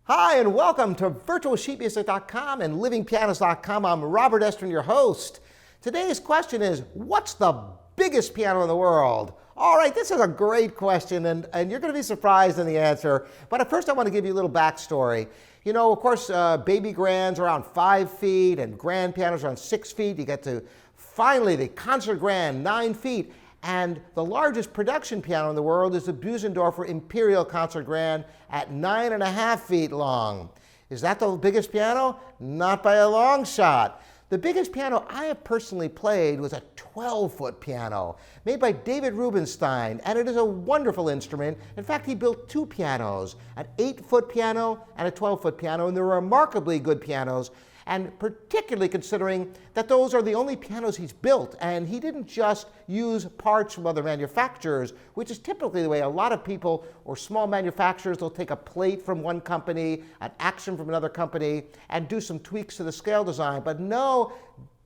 Hi, and welcome to virtualsheetmusic.com and livingpianos.com. I'm Robert Estrin, your host. Today's question is, what's the biggest piano in the world? All right, this is a great question, and you're going to be surprised in the answer. But first, I want to give you a little backstory. You know, of course, baby grands are around 5 feet, and grand pianos are around 6 feet. You get to, finally, the concert grand, 9 feet. And the largest production piano in the world is the Bösendorfer Imperial Concert Grand at 9.5 feet long. Is that the biggest piano? Not by a long shot. The biggest piano I have personally played was a 12-foot piano made by David Rubenstein, and it is a wonderful instrument. In fact, he built 2 pianos, an 8-foot piano and a 12-foot piano, and they're remarkably good pianos, and particularly considering that those are the only pianos he's built, and he didn't just use parts from other manufacturers, which is typically the way a lot of people or small manufacturers, they'll take a plate from one company, an action from another company, and do some tweaks to the scale design. But no,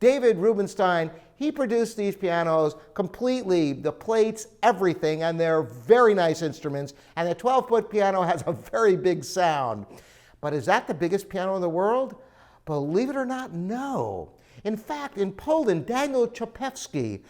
David Rubenstein, he produced these pianos completely, the plates, everything, and they're very nice instruments, and the 12-foot piano has a very big sound. But is that the biggest piano in the world? Believe it or not, no. In fact, in Poland, Daniel Czapewski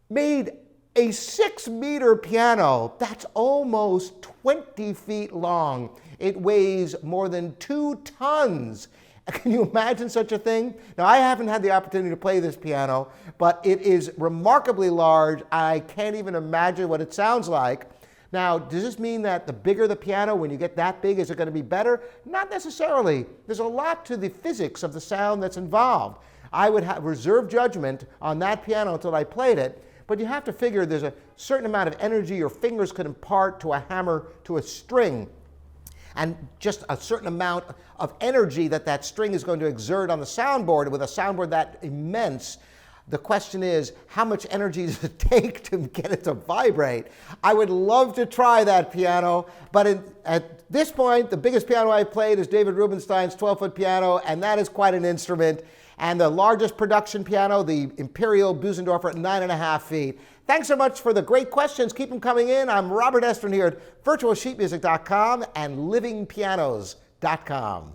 made a 6-meter piano that's almost 20 feet long. It weighs more than 2 tons. Can you imagine such a thing? Now, I haven't had the opportunity to play this piano, but it is remarkably large. I can't even imagine what it sounds like. Now, does this mean that the bigger the piano, when you get that big, is it going to be better? Not necessarily. There's a lot to the physics of the sound that's involved. I would have reserved judgment on that piano until I played it, but you have to figure there's a certain amount of energy your fingers could impart to a hammer, to a string, and just a certain amount of energy that string is going to exert on the soundboard. With a soundboard that immense, the question is, how much energy does it take to get it to vibrate? I would love to try that piano, but at this point, the biggest piano I've played is David Rubenstein's 12-foot piano, and that is quite an instrument. And the largest production piano, the Imperial Bösendorfer at 9.5 feet. Thanks so much for the great questions. Keep them coming in. I'm Robert Estrin here at virtualsheetmusic.com and livingpianos.com.